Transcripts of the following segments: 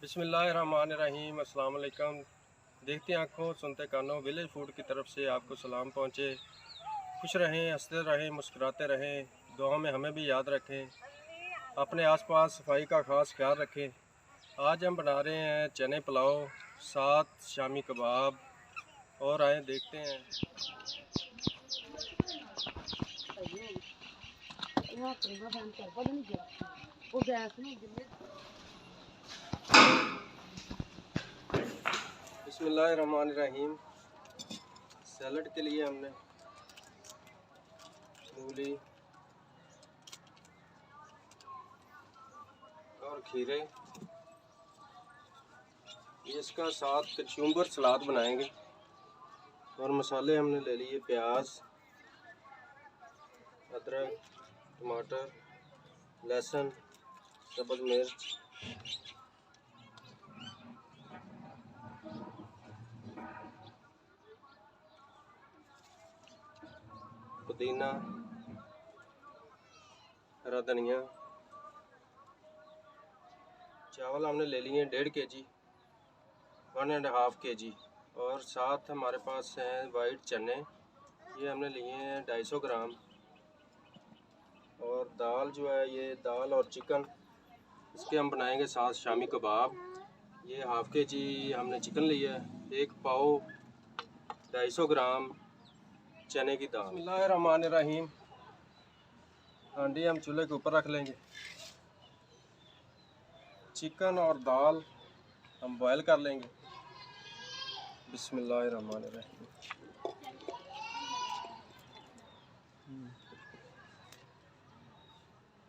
बिस्मिल्लाहिर्रहमानिर्रहीम। अस्सलाम वालेकुम। देखते आँखों सुनते कानों विलेज फूड की तरफ से आपको सलाम पहुँचे। खुश रहें, हंसते रहें, मुस्कुराते रहें, दुआ में हमें भी याद रखें, अपने आसपास सफाई का ख़ास ख्याल रखें। आज हम बना रहे हैं चने पुलाव, साथ शामी कबाब, और आए देखते हैं। बिस्मिल्लाहिर्रहमानिर्रहीम। सैलड के लिए हमने मूली और खीरे, इसका साथ कचुम्बर सलाद बनाएंगे। और मसाले हमने ले लिए प्याज, अदरक, टमाटर, लहसुन, सब्ज़ मिर्च, पुदीना, हरा धनिया। चावल हमने ले लिए 1.5 kg, 1.5 kg। और साथ हमारे पास हैं वाइट चने, ये हमने लिए हैं 250 ग्राम। और दाल जो है, ये दाल और चिकन, इसके हम बनाएंगे साथ शामी कबाब। ये 1/2 kg हमने चिकन लिया है। 1 पाव 250 ग्राम चने की दाल। बिस्मिल्लाहिर्रहमानिर्रहीम। हांडी हम चूल्हे के ऊपर रख लेंगे। चिकन और दाल हम बॉयल कर लेंगे। बिस्मिल्लाहिर्रहमानिर्रहीम।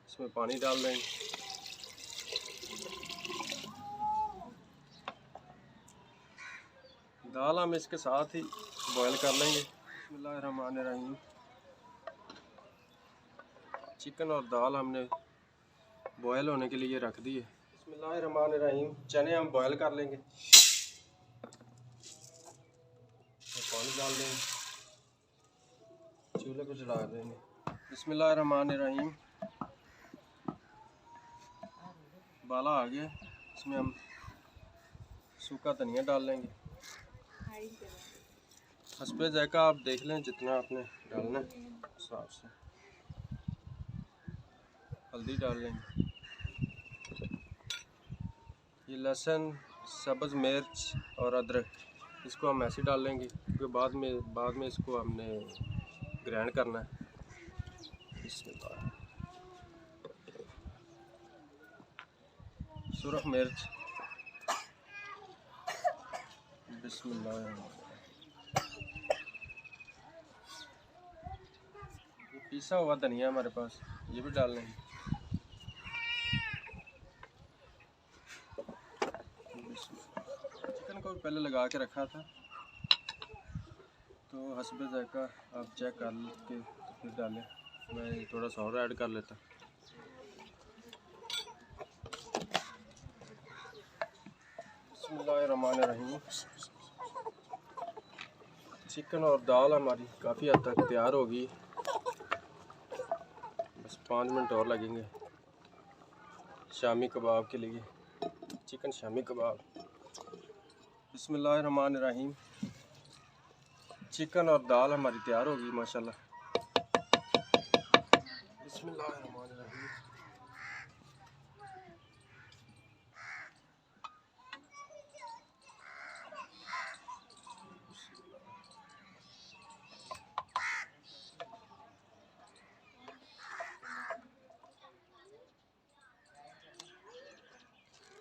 इसमें पानी डाल देंगे। दाल हम इसके साथ ही बॉयल कर लेंगे। बिस्मिल्लाहिर्रहमानिर्रहीम। चिकन और दाल हमने बॉयल होने के लिए रख दिए। बिस्मिल्लाहिर्रहमानिर्रहीम। चने हम बॉयल कर लेंगे। पानी डाल देंगे, चूल्हे को जला देंगे। बिस्मिल्लाहिर्रहमानिर्रहीम। बाला आ गया, इसमें हम सूखा धनिया डाल लेंगे। हस्बे जायका आप देख लें जितना आपने डालना है हिसाब से। हल्दी डाल लेंगे। ये लहसुन, सब्ज़ मिर्च और अदरक, इसको हम ऐसे डाल लेंगे क्योंकि बाद में इसको हमने ग्राइंड करना है। बिस्मिल्लाह। सुरख मिर्च, बिस्मिल्लाह। पिसा हुआ धनिया हमारे पास, ये भी डाल लेंगे। चिकन को पहले लगा के रखा था, तो हस्बे जायका आप चेक कर के फिर डालें। मैं थोड़ा सा और ऐड कर लेता। बिस्मिल्लाहिर्रहमानिर्रहीम। चिकन और दाल हमारी काफ़ी हद तक तैयार होगी। बस 5 मिनट और लगेंगे शामी कबाब के लिए। चिकन शामी कबाब। बिस्मिल्लाहिर्रहमानिर्रहीम। चिकन और दाल हमारी तैयार होगी माशाल्लाह। बिस्मिल्लाहिर्रहमानिर्रहीम।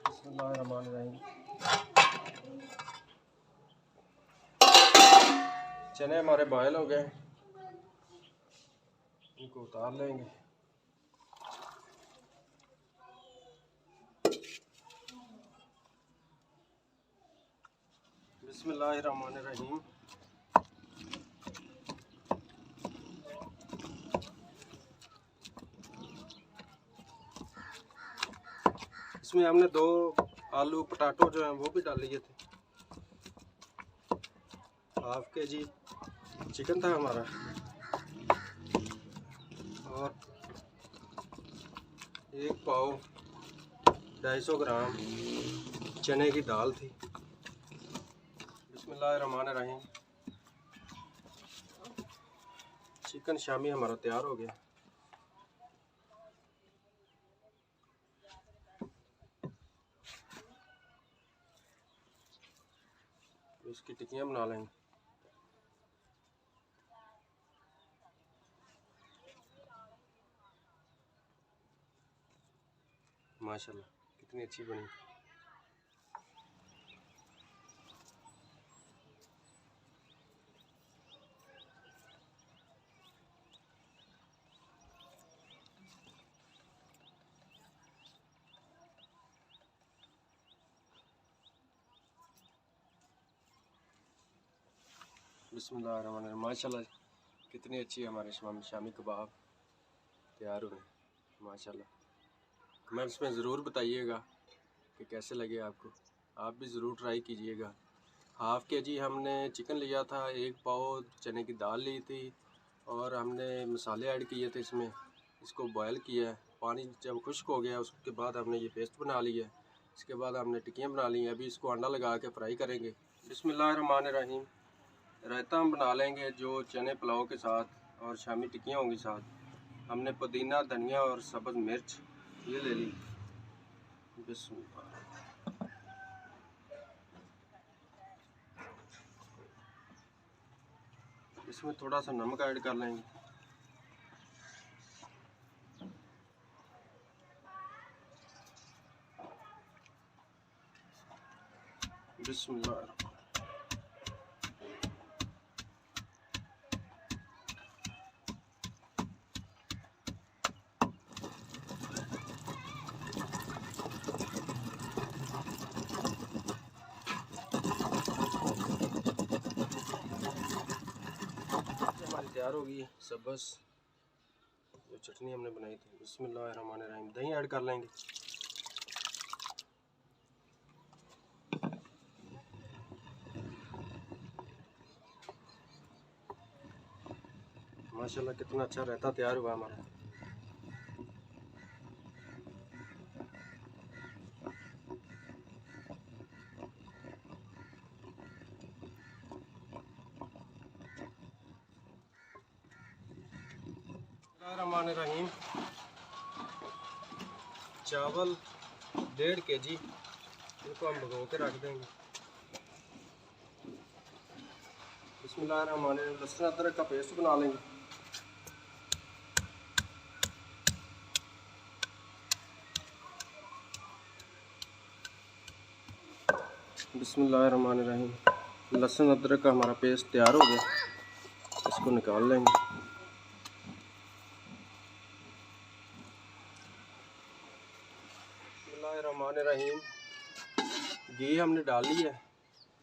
बिस्मिल्लाहिर्रहमानिर्रहीम। चने हमारे बॉयल हो गए, इनको उतार लेंगे। बिस्मिल्लाहिर्रहमानिर्रहीम। इसमें हमने 2 आलू पटाटो जो हैं वो भी डाल लिए थे। 1/2 kg चिकन था हमारा, और 1 पाव 250 ग्राम चने की दाल थी। बिस्मिल्लाहिर्रहमानिर्रहीम। चिकन शामी हमारा तैयार हो गया। इसकी टिक्कियाँ बना लेंगे। माशाल्लाह कितनी अच्छी बनी। बिस्मिल्लाहिर्रहमानिर्रहीम। माशाल्लाह कितनी अच्छी हमारे शामी कबाब तैयार हुए माशाल्लाह। कमेंट्स में ज़रूर बताइएगा कि कैसे लगे आपको। आप भी ज़रूर ट्राई कीजिएगा। हाफ़ के जी हमने चिकन लिया था, 1 पाव चने की दाल ली थी और हमने मसाले ऐड किए थे इसमें। इसको बॉयल किया है। पानी जब खुश्क हो गया उसके बाद हमने ये पेस्ट बना लिया है। इसके बाद हमने टिक्कियाँ बना ली हैं। अभी इसको अंडा लगा के फ्राई करेंगे। बिस्मिल्लाहिर्रहमानिर्रहीम। रायता हम बना लेंगे जो चने पुलाव के साथ और शामी टिक्कियाँ होंगी साथ। हमने पुदीना, धनिया और सब्ज़ मिर्च ये ले ली। बिस्मिल्लाह। इसमें थोड़ा सा नमक ऐड कर लेंगे। बिस्मिल्लाह। हमारी तैयार होगी सब्ज़ जो चटनी हमने बनाई थी। बिस्मिल्लाहिर्रहमानिर्रहीम। दही ऐड कर लेंगे। माशाल्लाह कितना अच्छा रायता तैयार हुआ हमारा। बिस्मिल्लाहिर्रहमानिर्रहीम। चावल 1.5 kg, इनको हम भिगो के रख देंगे। बिस्मिल्लाहिर्रहमानिर्रहीम। लहसुन अदरक का पेस्ट बना लेंगे। बिस्मिल्लाहिर्रहमानिर्रहीम। लहसुन अदरक का हमारा पेस्ट तैयार हो गया। इसको निकाल लेंगे। बिस्मिल्लाहिर्रहमानिर्रहीम। घी हमने डाल ली है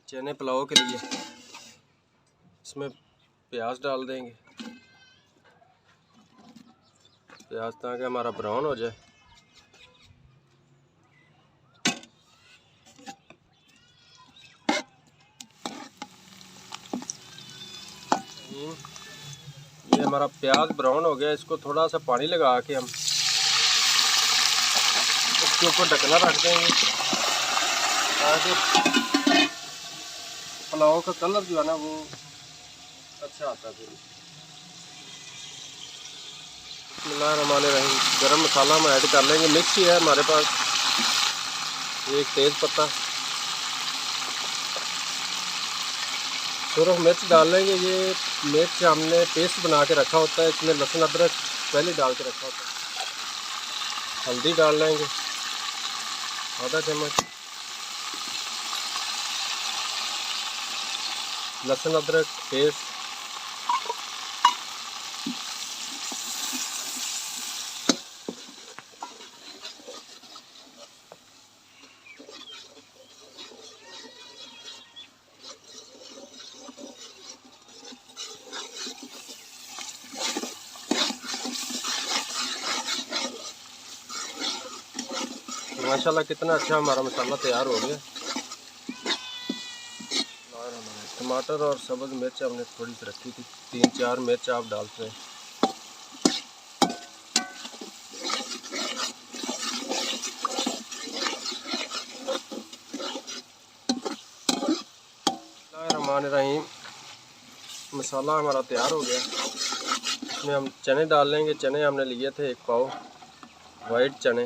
चने पुलाव के लिए। इसमें प्याज डाल देंगे। प्याज ताकि हमारा ब्राउन हो जाए। ये हमारा प्याज ब्राउन हो गया। इसको थोड़ा सा पानी लगा के हम इसके ऊपर ढकना रख देंगे ताकि पुलाव का कलर जो है ना वो अच्छा आता है। बिस्मिल्लाहिर्रहमानिर्रहीम। गरम मसाला हम ऐड कर लेंगे। मिक्स ही है हमारे पास। एक तेज़ पत्ता, सुरख मिर्च डाल लेंगे। ये मिर्च हमने पेस्ट बना के रखा होता है। इसमें लहसुन अदरक पहले डाल के रखा होता है। हल्दी डाल लेंगे आधा चम्मच। लहसुन अदरक पेस्ट, माशाल्लाह कितना अच्छा हमारा मसाला तैयार हो गया। टमाटर और सब्ज़ मिर्च हमने थोड़ी सी रखी थी, 3-4 मिर्च आप डालते हैं। बिस्मिल्लाहिर्रहमानिर्रहीम। मसाला हमारा तैयार हो गया। इसमें हम चने डाल लेंगे। चने हमने लिए थे 1 पाव वाइट चने।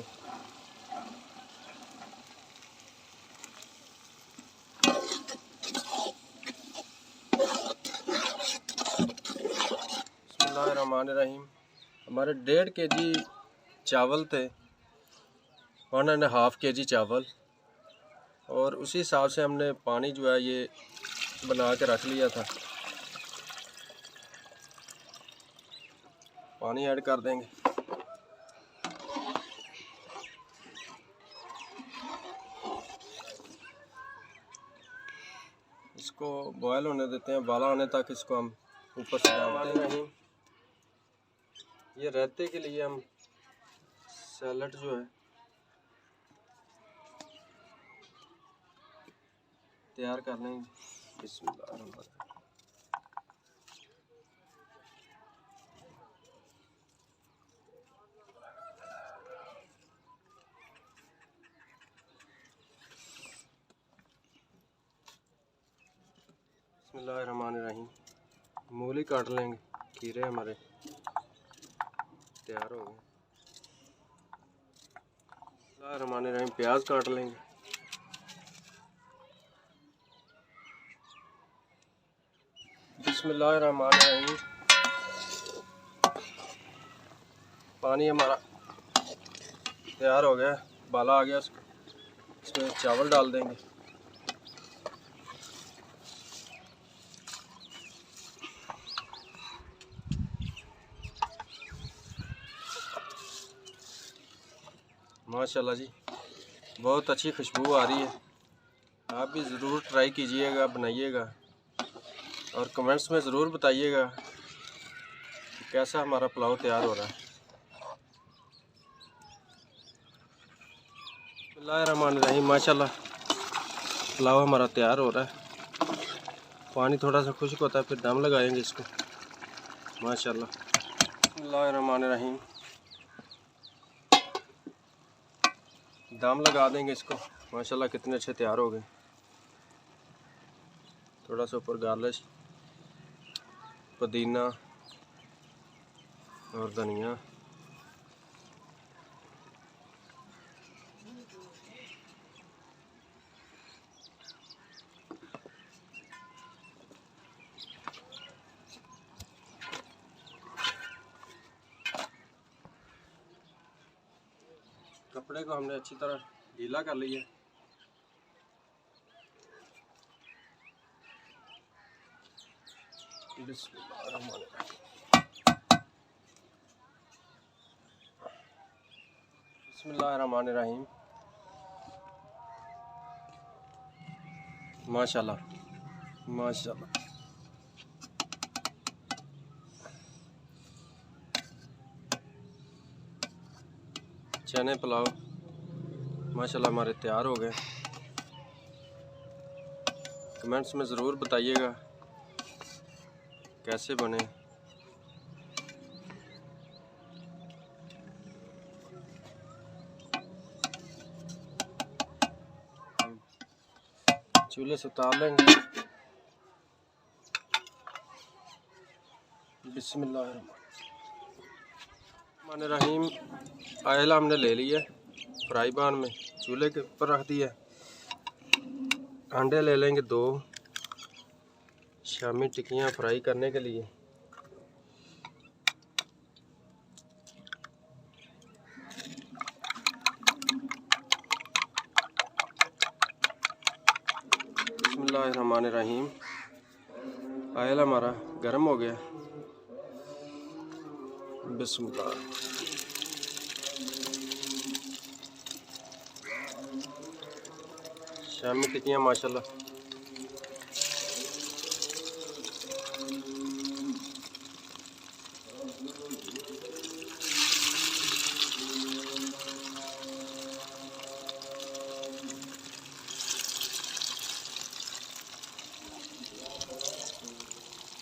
बिस्मिल्लाहिर्रहमानिर्रहीम। हमारे 1.5 kg चावल थे, 1.5 kg चावल, और उसी हिसाब से हमने पानी जो है ये बना के रख लिया था। पानी ऐड कर देंगे। इसको बॉयल होने देते हैं, उबाला आने तक इसको हम ऊपर से डालते हैं। ये रायते के लिए हम सैलड जो है तैयार कर लेंगे। बिस्मिल्लाहिर्रहमानिर्रहीम। बिस्मिल्लाहिर्रहमानिर्रहीम। मूली काट लेंगे। खीरे हमारे तैयार हो गए। बिस्मिल्लाहिर्रहमानिर्रहीम। प्याज काट लेंगे। बिस्मिल्लाहिर्रहमानिर्रहीम। पानी हमारा तैयार हो गया, उबाला आ गया। इसमें चावल डाल देंगे। माशाल्लाह जी, बहुत अच्छी खुशबू आ रही है। आप भी ज़रूर ट्राई कीजिएगा, बनाइएगा और कमेंट्स में ज़रूर बताइएगा कि कैसा हमारा पुलाव तैयार हो रहा है। बिस्मिल्लाहिर्रहमानिर्रहीम। माशाल्लाह पुलाव हमारा तैयार हो रहा है। पानी थोड़ा सा खुश्क होता है, फिर दम लगाएंगे इसको। माशाल्लाह। बिस्मिल्लाहिर्रहमानिर्रहीम। दम लगा देंगे इसको। माशाल्लाह कितने अच्छे तैयार हो गए। थोड़ा सा ऊपर गार्लिश, पुदीना और धनिया। कपड़े को हमने अच्छी तरह गीला कर लिया। बिस्मिल्लाहिर्रहमानिर्रहीम। माशाल्लाह माशाल्लाह। चने पुलाव माशाल्लाह हमारे तैयार हो गए। कमेंट्स में ज़रूर बताइएगा कैसे बने। चूल्हे से उतार लेंगे। बिस्मिल्लाहिर्रहमानिर्रहीम। आयल हमने ले लिया फ्राई पैन में, चूल्हे के ऊपर रख दिया। अंडे ले लेंगे 2 शामी टिक्कियाँ फ्राई करने के लिए। बिस्मिल्लाहिर्रहमानिर्रहीम। आयल हमारा गर्म हो गया। बिस्मिल्लाह। शामी टिक्कियाँ माशाल्लाह।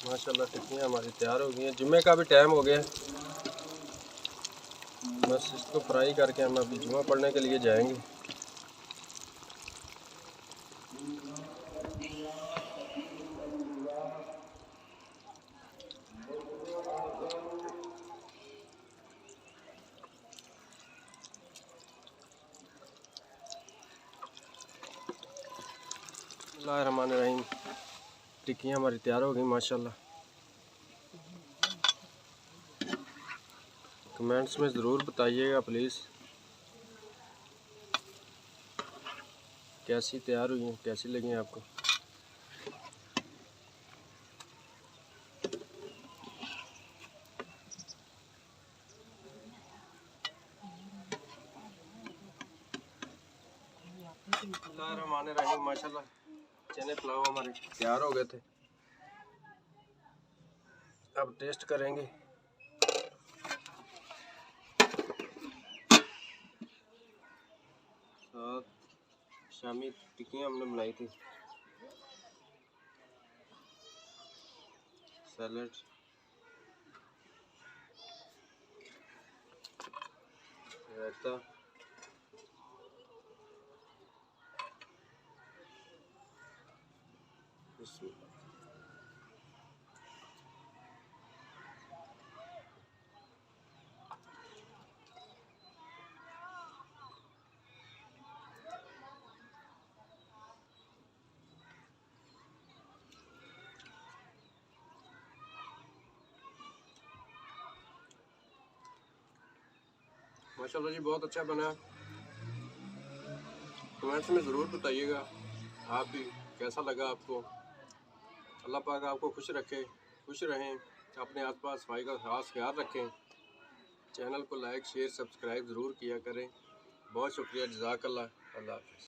माशाल्लाह टिक्कियाँ हमारी तैयार हो गई हैं। जुम्मे का भी टाइम हो गया। बस इसको फ्राई करके हम अभी जुम्मा पढ़ने के लिए जाएंगे। बिस्मिल्लाहिर्रहमानिर्रहीम। टिक्कियाँ हमारी तैयार हो गई माशाल्लाह। कमेंट्स में ज़रूर बताइएगा प्लीज़ कैसी तैयार हुई हैं, कैसी लगी आपको। बिस्मिल्लाहिर्रहमानिर्रहीम। माशाल्लाह चने पुलाव हमारे तैयार हो गए थे, अब टेस्ट करेंगे। साथ शामी टिक्कियाँ हमने बनाई थी, सैलड, रायता, माशाल्लाह जी बहुत अच्छा बना। कमेंट्स में ज़रूर बताइएगा आप भी कैसा लगा आपको। अल्लाह पाक आपको खुश रखे, खुश रहें, अपने आसपास सफाई का खास ख्याल रखें। चैनल को लाइक शेयर सब्सक्राइब ज़रूर किया करें। बहुत शुक्रिया, जज़ाकल्लाह। अल्लाह हाफ़िज़।